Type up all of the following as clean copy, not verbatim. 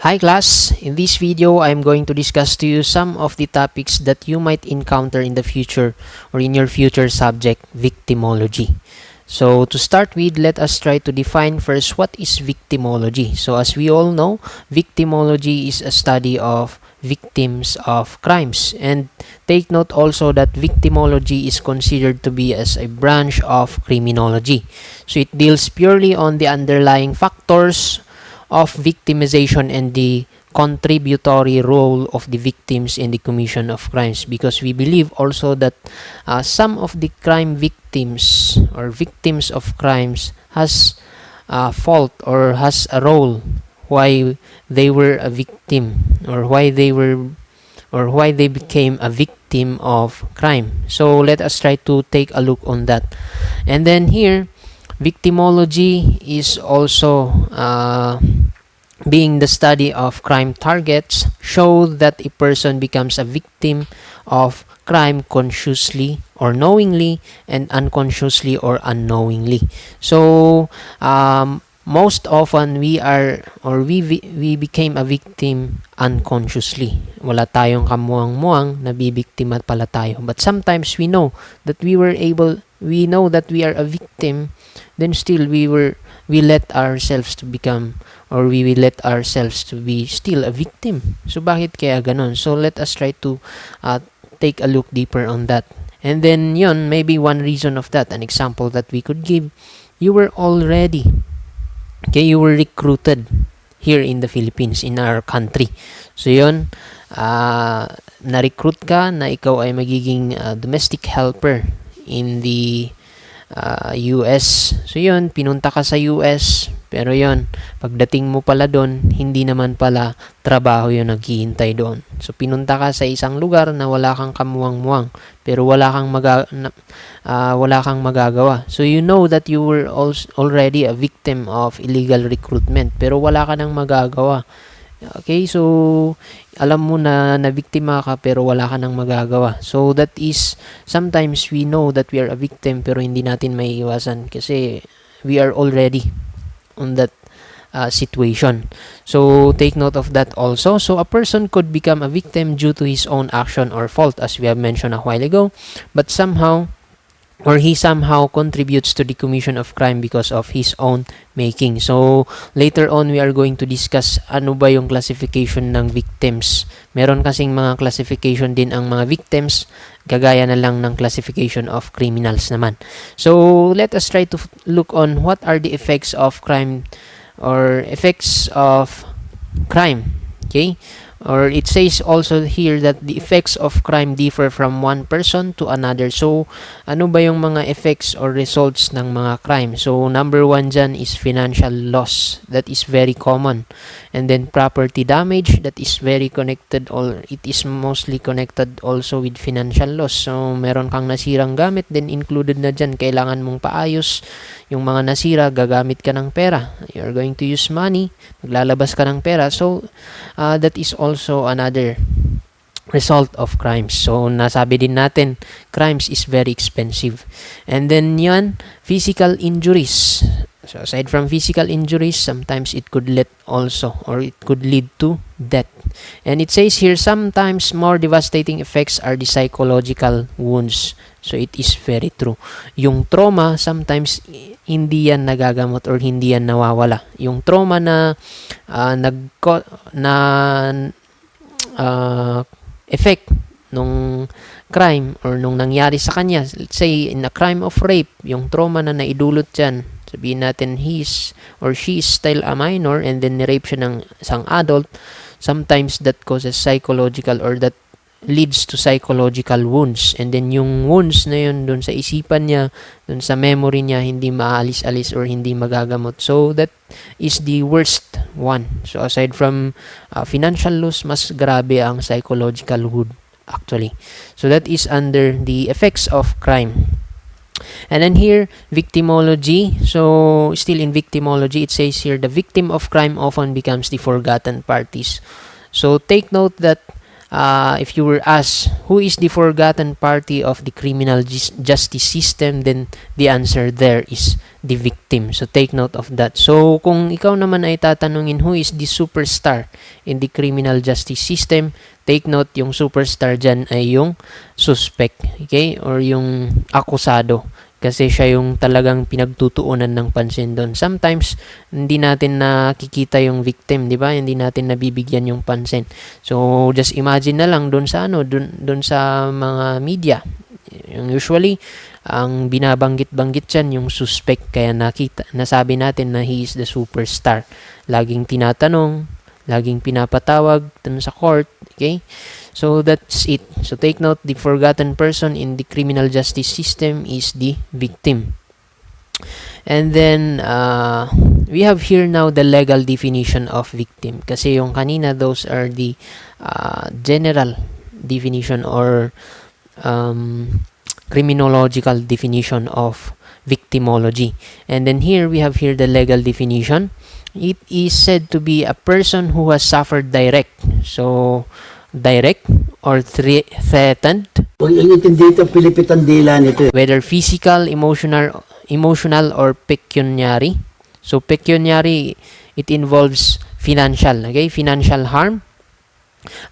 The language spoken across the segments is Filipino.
Hi class, in this video I am going to discuss to you some of the topics that you might encounter in the future or in your future subject, victimology. So to start with, let us try to define first what is victimology. So as we all know, victimology is a study of victims of crimes, and take note also that victimology is considered to be as a branch of criminology. So it deals purely on the underlying factors of victimization and the contributory role of the victims in the commission of crimes, because we believe also that some of the crime victims or victims of crimes has a fault or has a role why they were a victim or why they became a victim of crime. So let us try to take a look on that. And then here, victimology is also being the study of crime targets, show that a person becomes a victim of crime consciously or knowingly, and unconsciously or unknowingly. So most often we became a victim unconsciously. Wala tayong kamuang-muang, nabibiktima pala tayo. But sometimes we know that we know that we are a victim, then still we let ourselves to become, or we will let ourselves to be still a victim. So bakit kaya ganon? So let us try to take a look deeper on that. And then yun, maybe one reason of that, an example that we could give, you were recruited here in the Philippines, in our country. So yun, na-recruit ka na ikaw ay magiging domestic helper in the US. So yun, pinunta ka sa US, pero yun, pagdating mo pala doon, hindi naman pala trabaho yun naghihintay doon. So pinunta ka sa isang lugar na wala kang kamuwang-muwang, pero wala kang magagawa. So you know that you were already a victim of illegal recruitment, pero wala ka nang magagawa. Okay, so alam mo na nabiktima ka pero wala ka nang magagawa. So that is, sometimes we know that we are a victim pero hindi natin maiiwasan kasi we are already on that situation. So take note of that also. So a person could become a victim due to his own action or fault, as we have mentioned a while ago, but he somehow contributes to the commission of crime because of his own making. So later on, we are going to discuss ano ba yung classification ng victims. Meron kasing mga classification din ang mga victims, gagaya na lang ng classification of criminals naman. So let us try to look on what are the effects of crime or effects of crime. Okay? Or it says also here that the effects of crime differ from one person to another. So, ano ba yung mga effects or results ng mga crime? So, number one dyan is financial loss. That is very common. And then property damage, that is very connected, or it is mostly connected also with financial loss. So, meron kang nasirang gamit, then included na dyan, kailangan mong paayos yung mga nasira, gagamit ka ng pera. You're going to use money, maglalabas ka ng pera. So, that is also another result of crimes. So, nasabi din natin, crimes is very expensive. And then yan, physical injuries. So, aside from physical injuries, sometimes it could lead to death. And it says here, sometimes more devastating effects are the psychological wounds. So, it is very true. Yung trauma, sometimes hindi yan nagagamot or hindi yan nawawala. Yung trauma na effect nung crime or nung nangyari sa kanya, let's say in a crime of rape, yung trauma na naidulot dyan, sabihin natin he or she is still a minor and then ni-rape siya ng isang adult, sometimes that causes psychological or that leads to psychological wounds, and then yung wounds na yun dun sa isipan niya, dun sa memory niya, hindi maalis-alis or hindi magagamot. So that is the worst one. So aside from financial loss, mas grabe ang psychological wound actually. So that is under the effects of crime. And then here, victimology. So still in victimology, it says here, the victim of crime often becomes the forgotten parties. So take note that if you were asked, who is the forgotten party of the criminal justice system, then the answer there is the victim. So take note of that. So kung ikaw naman ay tatanungin, who is the superstar in the criminal justice system, take note, yung superstar dyan ay yung suspect, okay, or yung akusado, kasi siya yung talagang pinagtutuunan ng pansin doon. Sometimes hindi natin nakikita yung victim, di ba? Hindi natin nabibigyan yung pansin. So just imagine na lang doon sa doon sa mga media. Yung usually ang binabanggit-banggit diyan yung suspect, kaya nasabi natin na he is the superstar. Laging tinatanong, laging pinapatawag dun sa court, okay? So that's it. So take note, the forgotten person in the criminal justice system is the victim. And then we have here now the legal definition of victim. Kasi yung kanina, those are the general definition or criminological definition of victimology. And then here we have here the legal definition. It is said to be a person who has suffered direct. So direct or threatened, whether physical, emotional or pecuniary. So pecuniary, it involves financial, okay, financial harm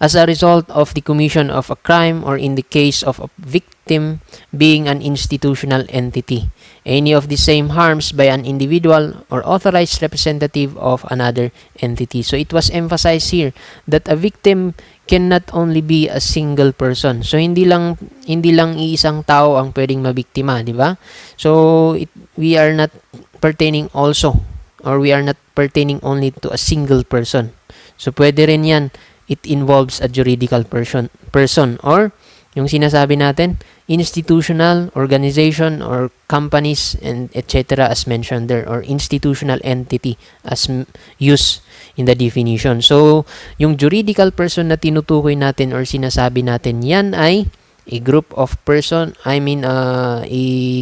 as a result of the commission of a crime, or in the case of a victim being an institutional entity, any of the same harms by an individual or authorized representative of another entity. So it was emphasized here that a victim cannot only be a single person. So hindi lang iisang tao ang pwedeng mabiktima, di ba? So we are not pertaining also, or we are not pertaining only to a single person. So pwede rin yan, it involves a juridical person or yung sinasabi natin, institutional, organization, or companies, and etc. as mentioned there, or institutional entity as used in the definition. So, yung juridical person na tinutukoy natin or sinasabi natin, yan ay a group of person, a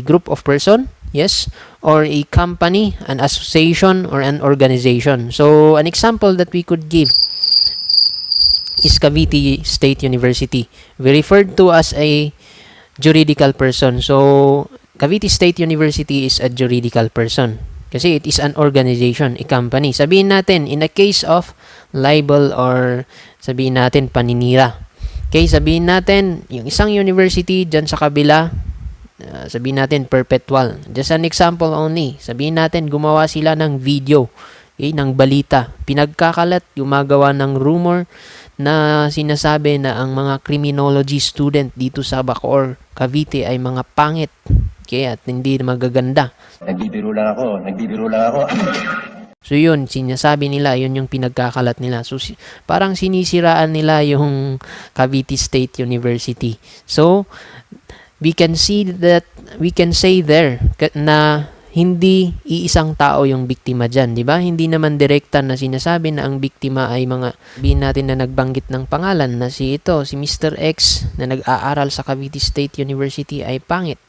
group of person, yes, or a company, an association, or an organization. So, an example that we could give is Cavite State University. We referred to as a juridical person. So, Cavite State University is a juridical person kasi it is an organization, a company. Sabihin natin, in a case of libel or sabihin natin paninira. Okay, sabihin natin, yung isang university dyan sa kabila, sabihin natin perpetual. Just an example only. Sabihin natin, gumawa sila ng video, okay, ng balita. Pinagkakalat, gumagawa ng rumor na sinasabi na ang mga criminology student dito sa Bacoor, Cavite ay mga pangit, okay, at hindi magaganda. Nagbibiro lang ako. So yun, sinasabi nila, yun yung pinagkakalat nila. So parang sinisiraan nila yung Cavite State University. So we can say there na hindi iisang tao yung biktima dyan, di ba? Hindi naman direkta na sinasabi na ang biktima ay mga, sabihin natin na nagbanggit ng pangalan na si Mr. X na nag-aaral sa Cavite State University ay pangit.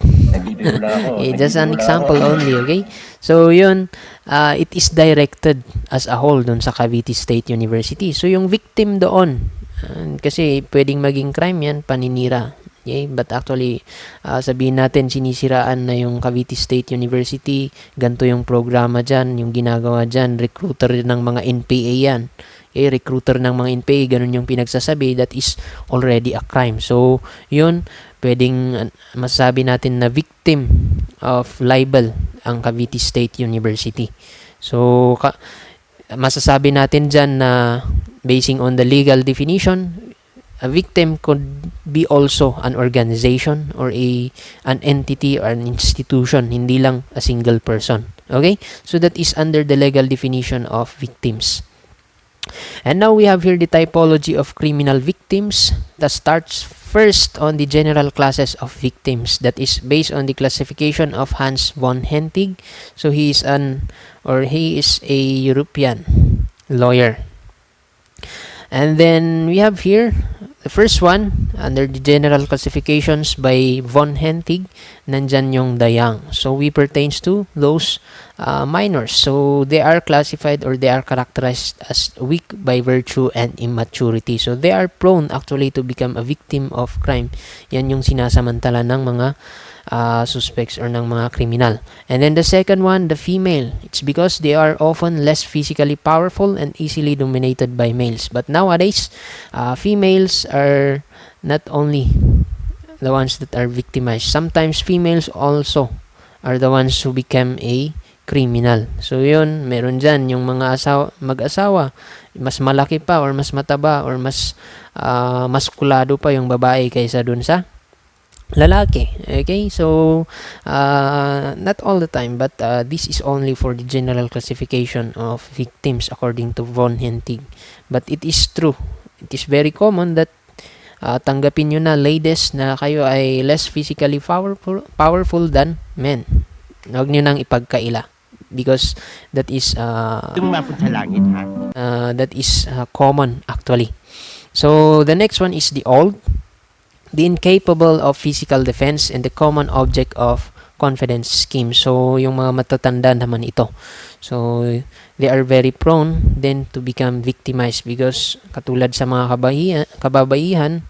Just an example only, okay? So yun, it is directed as a whole dun sa Cavite State University. So yung victim doon, kasi pwedeng maging crime yan, paninira. Okay? But actually, sabihin natin, sinisiraan na yung Cavite State University, ganito yung programa dyan, yung ginagawa dyan, recruiter ng mga NPA yan. Okay? Recruiter ng mga NPA, ganun yung pinagsasabi, that is already a crime. So, yun, pwedeng masasabi natin na victim of libel ang Cavite State University. So, masasabi natin dyan na basing on the legal definition, a victim could be also an organization or an entity or an institution, hindi lang a single person. Okay? So that is under the legal definition of victims. And now we have here the typology of criminal victims that starts first on the general classes of victims, that is based on the classification of Hans von Hentig. So he is a European lawyer. And then we have here The first one, under the general classifications by von Hentig, nandyan yung the young. So we pertains to those minors. So they are classified or they are characterized as weak by virtue and immaturity. So they are prone actually to become a victim of crime. Yan yung sinasamantala ng mga suspects or ng mga criminal. And then the second one, the female. It's because they are often less physically powerful and easily dominated by males. But nowadays, females are not only the ones that are victimized. Sometimes females also are the ones who become a criminal. So yun, meron dyan yung mga mag-asawa, mas malaki pa or mas mataba or mas maskulado pa yung babae kaysa dun sa lalaki. Okay, so not all the time, but this is only for the general classification of victims according to von Hentig. But it is true, it is very common that tanggapin nyo na, ladies, na kayo ay less physically powerful than men. Huwag nyo nang ipagkaila because that is common actually. So the next one is the old, the incapable of physical defense and the common object of confidence scheme. So yung mga matatanda naman ito. So they are very prone then to become victimized because katulad sa mga kababaihan,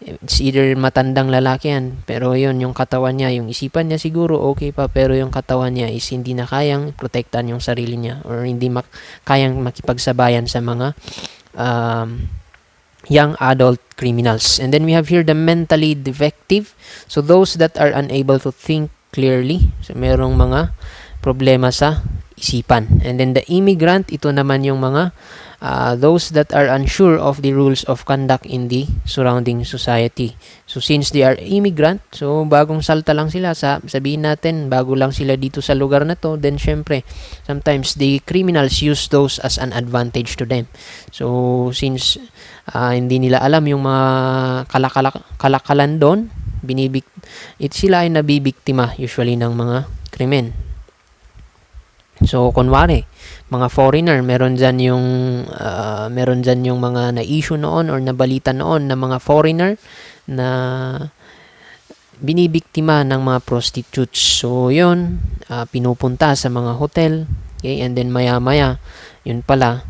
it's either matandang lalaki yan, pero yun, yung katawan niya, yung isipan niya siguro okay pa, pero yung katawan niya is hindi na kayang protektan yung sarili niya or hindi kayang makipagsabayan sa mga young adult criminals. And then we have here the mentally defective. So those that are unable to think clearly. So merong mga problema sa isipan. And then the immigrant, ito naman yung mga those that are unsure of the rules of conduct in the surrounding society. So since they are immigrant, so bagong salta lang sila, sabihin natin bago lang sila dito sa lugar na to, then syempre sometimes the criminals use those as an advantage to them. So since hindi nila alam yung mga kalakalan doon, sila ay nabibiktima usually ng mga krimen. So kunwari, mga foreigner, meron dyan yung mga na-issue noon or nabalita noon na mga foreigner na binibiktima ng mga prostitutes. So yun, pinupunta sa mga hotel, okay, and then maya-maya, yun pala,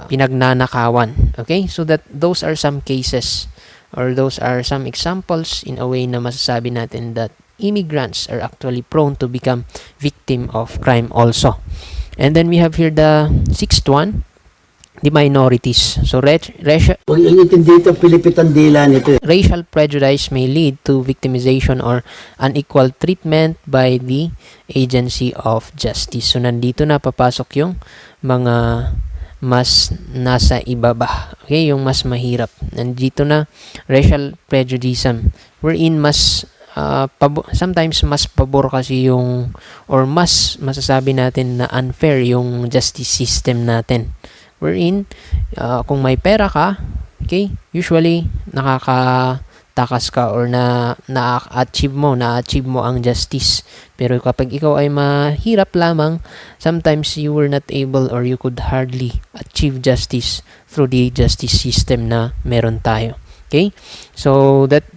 pinagnanakawan. Okay, so that those are some cases or those are some examples in a way na masasabi natin that immigrants are actually prone to become victim of crime also. And then we have here the sixth one, the minorities. So racial prejudice may lead to victimization or unequal treatment by the agency of justice. So nandito na papasok yung mga mas nasa ibaba. Okay, yung mas mahirap. Nandito na racial prejudice wherein mas sometimes mas pabor kasi yung or mas masasabi natin na unfair yung justice system natin. Wherein kung may pera ka, okay, usually nakakatakas ka or na-achieve mo ang justice. Pero kapag ikaw ay mahirap lamang, sometimes you were not able or you could hardly achieve justice through the justice system na meron tayo. Okay? So that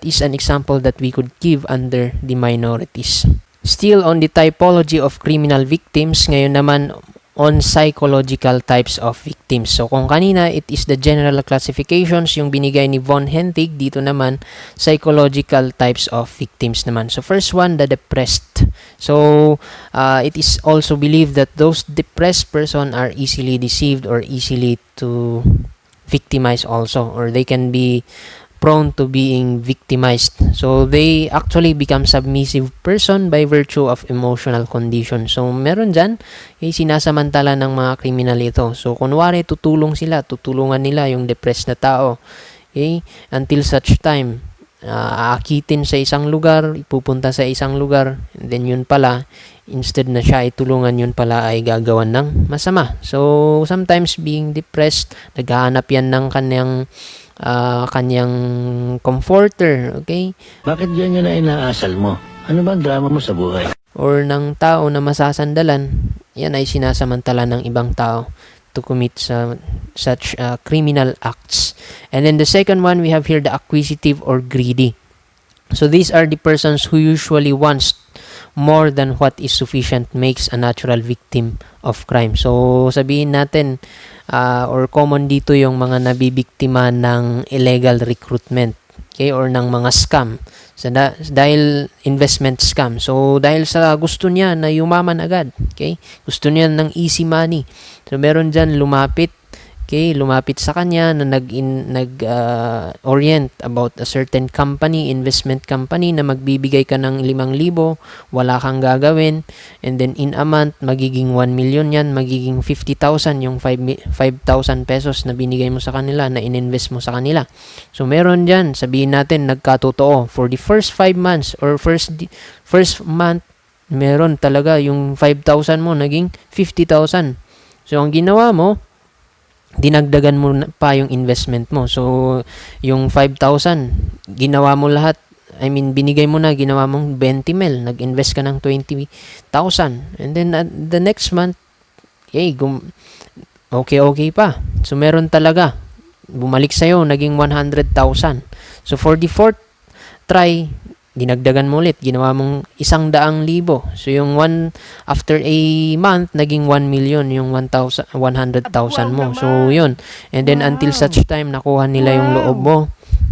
is an example that we could give under the minorities. Still on the typology of criminal victims, ngayon naman on psychological types of victims. So kung kanina it is the general classifications yung binigay ni von Hentig, dito naman psychological types of victims naman. So first one, the depressed. So it is also believed that those depressed person are easily deceived or easily to victimize also, or they can be prone to being victimized. So they actually become submissive person by virtue of emotional condition. So meron dyan, sinasamantala ng mga kriminal ito. So kunwari tutulungan nila yung depressed na tao. Okay? Until such time, aakitin sa isang lugar, ipupunta sa isang lugar, and then yun pala, instead na siya itulungan, yun pala ay gagawan ng masama. So sometimes being depressed, naghahanap yan ng kanyang comforter, okay? Bakit yan yun na inaasal mo? Ano ba ang drama mo sa buhay? Or ng tao na masasandalan, yan ay sinasamantala ng ibang tao. to commit such criminal acts. And then the second one, we have here the acquisitive or greedy. So these are the persons who usually wants more than what is sufficient, makes a natural victim of crime. So sabihin natin, or common dito yung mga nabibiktima ng illegal recruitment, okay, or ng mga scam. So dahil investment scam. So dahil sa gusto niya na yumaman agad, okay? Gusto niya ng easy money. So meron diyan lumapit sa kanya na orient about a certain company, investment company na magbibigay ka ng 5,000, wala kang gagawin, and then in a month magiging 1 million yan, magiging 50,000 yung 5,000 pesos na binigay mo sa kanila, na ininvest mo sa kanila. So meron diyan, sabihin natin nagkatotoo for the first 5 months or first month, meron talaga yung 5,000 mo naging 50,000. So ang ginawa mo, dinagdagan mo pa yung investment mo. So, yung 5,000, ginawa mo lahat. I mean, binigay mo na, ginawa mong 20 mil. Nag-invest ka ng 20,000. And then, the next month, okay pa. So, meron talaga. Bumalik sa'yo, naging 100,000. So, for the fourth try, dinagdagan mo ulit, ginawa mong 100,000. So yung after a month naging 1 million yung 100,000 mo. So yun. And then until such time nakuha nila yung loob mo.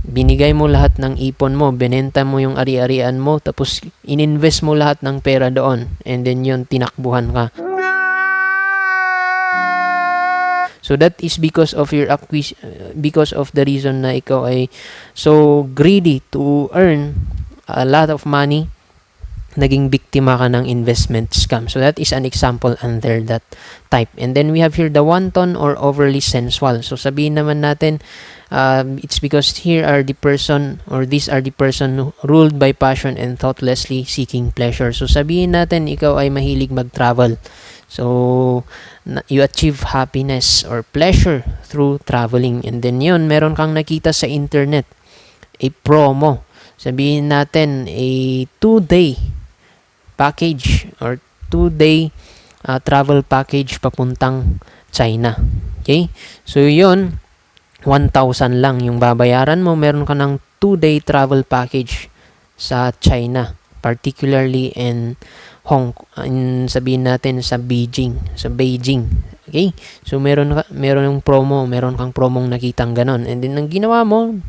Binigay mo lahat ng ipon mo, benenta mo yung ari-arian mo, tapos ininvest mo lahat ng pera doon. And then yun, tinakbuhan ka. So that is because of because of the reason na ikaw ay so greedy to earn a lot of money, naging biktima ka ng investment scam. So that is an example under that type. And then we have here the wanton or overly sensual. So sabihin naman natin, it's because here are the person, or these are the person ruled by passion and thoughtlessly seeking pleasure. So sabihin natin, ikaw ay mahilig mag-travel. So you achieve happiness or pleasure through traveling. And then yun, meron kang nakita sa internet, a promo. Sabihin natin, a 2-day package or 2-day travel package papuntang China. Okay? So, yun, 1,000 lang yung babayaran mo. Meron ka ng 2-day travel package sa China, particularly in sabihin natin sa Beijing. Okay? So, meron yung promo, meron kang promong nakitang ganon. And then, ang ginawa mo,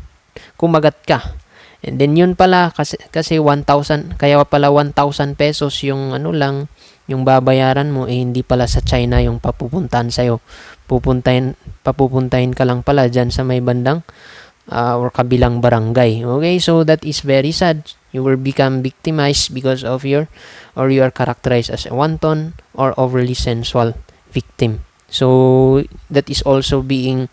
kumagat ka. And then yun pala kasi 1,000, kaya pala 1,000 pesos yung yung babayaran mo, hindi pala sa China yung papupuntahan sa'yo. Papupuntahin ka lang pala dyan sa may bandang or kabilang barangay. Okay, so that is very sad. You will become victimized because of you are characterized as a wanton or overly sensual victim. So that is also being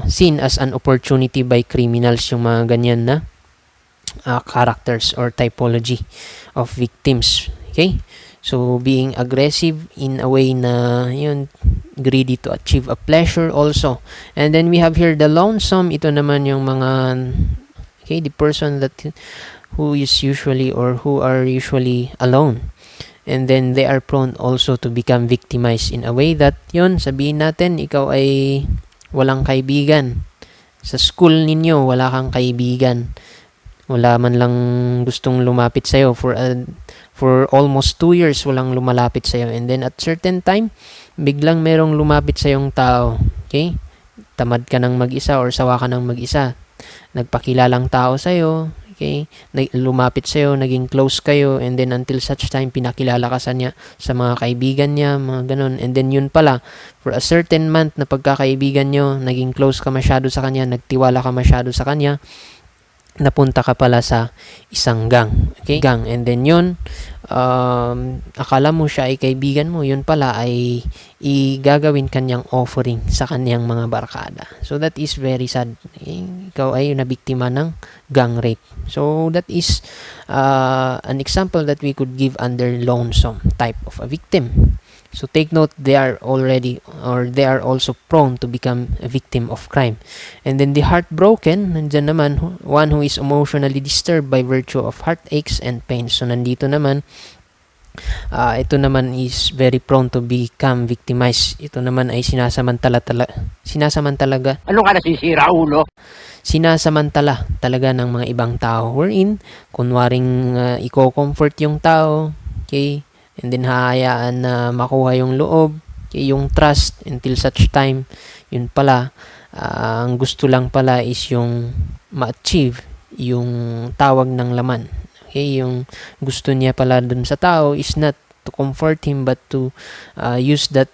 seen as an opportunity by criminals, yung mga ganyan na characters or typology of victims. Okay? So, being aggressive in a way na yun, greedy to achieve a pleasure also. And then we have here the lonesome. Ito naman yung mga, okay, the person who is usually or who are usually alone. And then they are prone also to become victimized in a way that yun, sabihin natin, ikaw ay walang kaibigan. Sa school ninyo, wala kang kaibigan. Wala man lang gustong lumapit sa'yo. For almost 2 years, walang lumalapit sa'yo. And then at certain time, biglang merong lumapit sa'yong tao. Okay? Tamad ka ng mag-isa or sawa ka ng mag-isa. Nagpakilalang tao sa'yo. Okay? Lumapit sa'yo, naging close kayo. And then until such time, pinakilala ka sa mga kaibigan niya, mga ganun. And then yun pala, for a certain month na pagkakaibigan nyo, naging close ka masyado sa kanya, nagtiwala ka masyado sa kanya, napunta ka pala sa isang gang. Okay? Gang. And then yun, akala mo siya ay kaibigan mo, yun pala ay igagawin kanyang offering sa kanyang mga barkada. So that is very sad. Okay? Ikaw ay nabiktima ng gang rape. So that is an example that we could give under lonesome type of a victim. So take note, they are also prone to become a victim of crime. And then the heartbroken, nandyan naman, one who is emotionally disturbed by virtue of heartaches and pains. So nandito naman, Ito naman is very prone to become victimized. Ito naman ay sinasamantalaga Ano ka nasisira, ulo? sinasamantala talaga ng mga ibang tao, wherein kunwaring i-comfort yung tao, okay, and then hahayaan na makuha yung loob, okay, yung trust until such time yun pala ang gusto lang pala is yung ma-achieve yung tawag ng laman. Okay, yung gusto niya pala dun sa tao is not to comfort him but to use that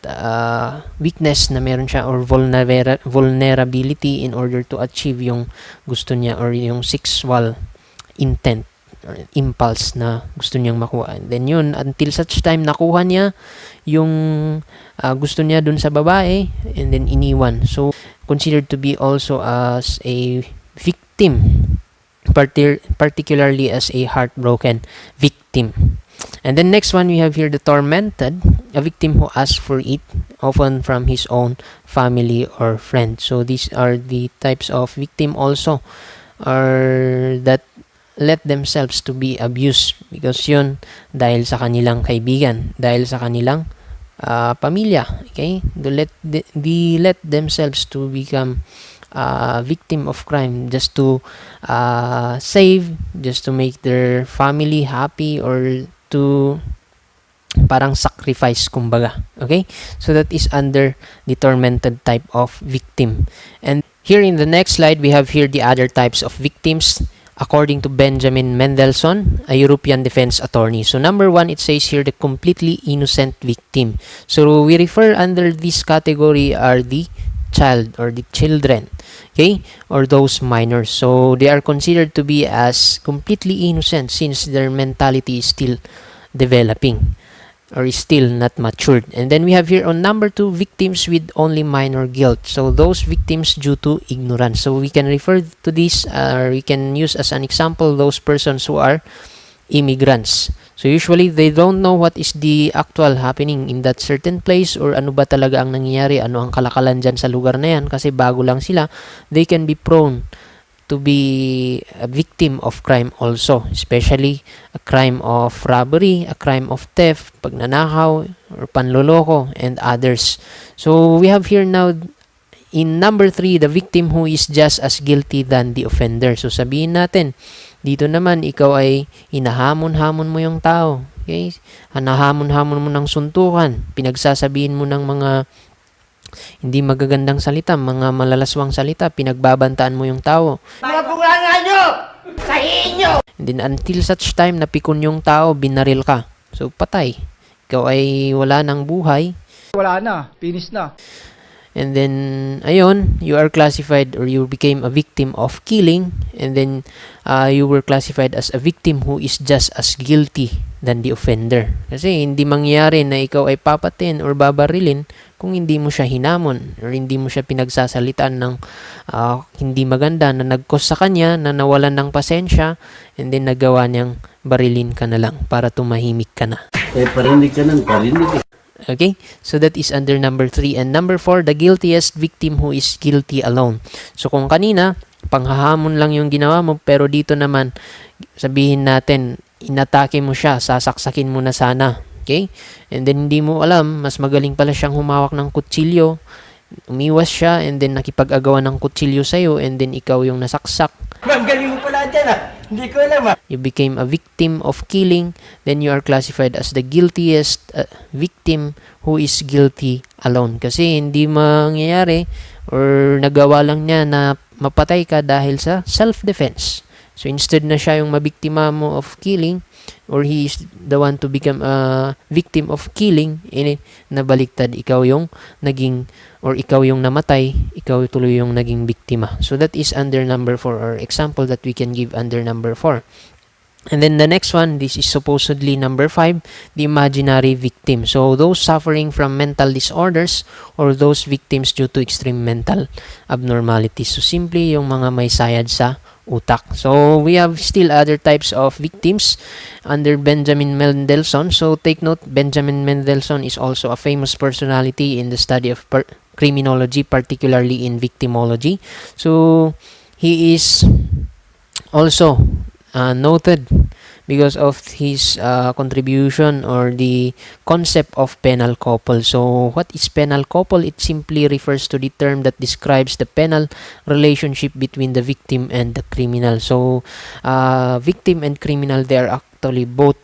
weakness na meron siya or vulnerability in order to achieve yung gusto niya or yung sexual intent or impulse na gusto niyang makuha. And then yun, until such time nakuha niya yung gusto niya dun sa babae and then iniwan. So, considered to be also as a victim, particularly as a heartbroken victim. And then next one we have here the tormented, a victim who asks for it, often from his own family or friends. So these are the types of victim also or that let themselves to be abused because yun dahil sa kanilang kaibigan, dahil sa kanilang pamilya. Okay, they let themselves to become victim of crime just to save, just to make their family happy or to parang sacrifice kumbaga. Okay, so that is under the tormented type of victim. And here in the next slide we have here the other types of victims according to Benjamin Mendelssohn, a European defense attorney. So number 1, it says here the completely innocent victim. So we refer under this category are the child or the children, okay, or those minors. So they are considered to be as completely innocent since their mentality is still developing or is still not matured. And then we have here on number 2, victims with only minor guilt. So those victims due to ignorance. So we can refer to this or we can use as an example those persons who are immigrants. So usually they don't know what is the actual happening in that certain place or ano ba talaga ang nangyayari, ano ang kalakalan dyan sa lugar na yan kasi bago lang sila. They can be prone to be a victim of crime also, especially a crime of robbery, a crime of theft, pagnanakaw, or panloloko, and others. So we have here now in number 3, the victim who is just as guilty than the offender. So sabihin natin, dito naman ikaw ay hinahamon-hamon mo yung tao. Okay? Hinahamon-hamon mo ng suntukan, pinagsasabihin mo ng mga hindi magagandang salita, mga malalaswang salita, pinagbabantaan mo yung tao. Mga bunganga nyo! Sahihin nyo! And then until such time na pikon yung tao, binaril ka. So patay. Ikaw ay wala ng buhay. Wala na, finish na. And then, ayun, you are classified or you became a victim of killing. And then, you were classified as a victim who is just as guilty than the offender. Kasi hindi mangyayari na ikaw ay papatin or babarilin kung hindi mo siya hinamon or hindi mo siya pinagsasalitaan ng hindi maganda na nag-cause sa kanya na nawalan ng pasensya and then nagawa niyang barilin ka na lang para tumahimik ka na. Parinig ka ng parinig. Okay, so that is under number 3. And number 4, the guiltiest victim who is guilty alone. So kung kanina, panghahamon lang yung ginawa mo, pero dito naman, sabihin natin, inatake mo siya, sasaksakin mo na sana. Okay, and then hindi mo alam, mas magaling pala siyang humawak ng kutsilyo, umiwas siya, and then nakipag-agawan ng kutsilyo sa'yo, and then ikaw yung nasaksak. Ang galing mo pala dyan Hindi ko alam You became a victim of killing, then you are classified as the guiltiest victim who is guilty alone. Kasi hindi mangyayari or nagawa lang niya na mapatay ka dahil sa self-defense. So instead na siya yung mabiktima mo of killing or he is the one to become a victim of killing, nabaliktad, ikaw yung naging or ikaw yung namatay, ikaw tuloy yung naging biktima. So that is under number 4 or example that we can give under number 4. And then the next one, this is supposedly number 5, the imaginary victim. So those suffering from mental disorders or those victims due to extreme mental abnormalities. So simply yung mga may sayad sa utak. So we have still other types of victims under Benjamin Mendelssohn. So take note, Benjamin Mendelssohn is also a famous personality in the study of criminology, particularly in victimology. So he is also noted because of his contribution or the concept of penal couple. So what is penal couple? It simply refers to the term that describes the penal relationship between the victim and the criminal. So victim and criminal, they are actually both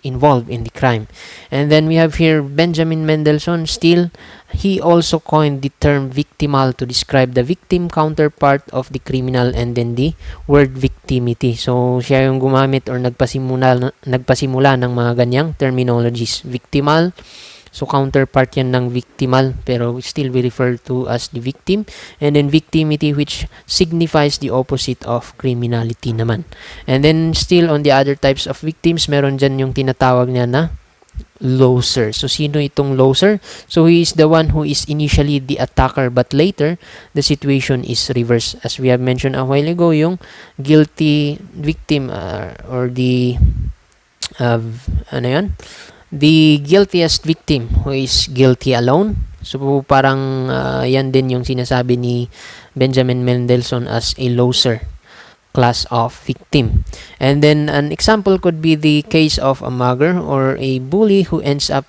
involved in the crime. And then we have here Benjamin Mendelssohn Still. He also coined the term victimal to describe the victim counterpart of the criminal, and then the word victimity. So siya yung gumamit or nagpasimula ng mga ganyang terminologies. Victimal, so counterpart yan ng victimal, pero still we refer to as the victim. And then victimity, which signifies the opposite of criminality naman. And then still on the other types of victims, meron dyan yung tinatawag niya na loser. So sino itong loser? So he is the one who is initially the attacker, but later the situation is reversed. As we have mentioned a while ago, yung guilty victim or the the guiltiest victim who is guilty alone. So parang yan din yung sinasabi ni Benjamin Mendelssohn as a loser class of victim. And then an example could be the case of a mugger or a bully who ends up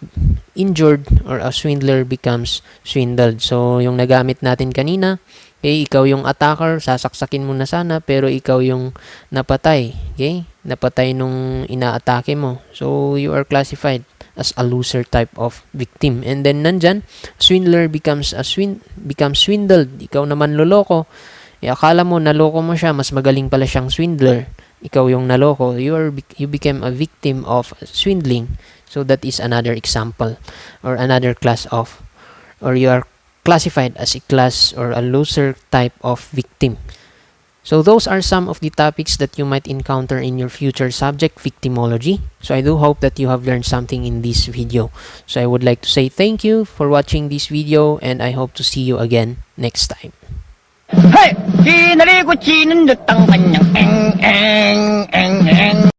injured, or a swindler becomes swindled. So yung nagamit natin kanina, okay, ikaw yung attacker, sasaksakin mo na sana, pero ikaw yung napatay. Okay? Napatay nung inaatake mo. So you are classified as a loser type of victim. And then nandyan, swindler becomes swindled. Ikaw naman loloko. Akala mo naloko mo siya, mas magaling pala siyang swindler. Ikaw yung naloko. You became a victim of swindling. So that is another example or another class of, or you are classified as a class or a loser type of victim. So those are some of the topics that you might encounter in your future subject, victimology. So I do hope that you have learned something in this video. So I would like to say thank you for watching this video, and I hope to see you again next time. Hey! Kinaligot sinundot ang kanyang eng eng eng eng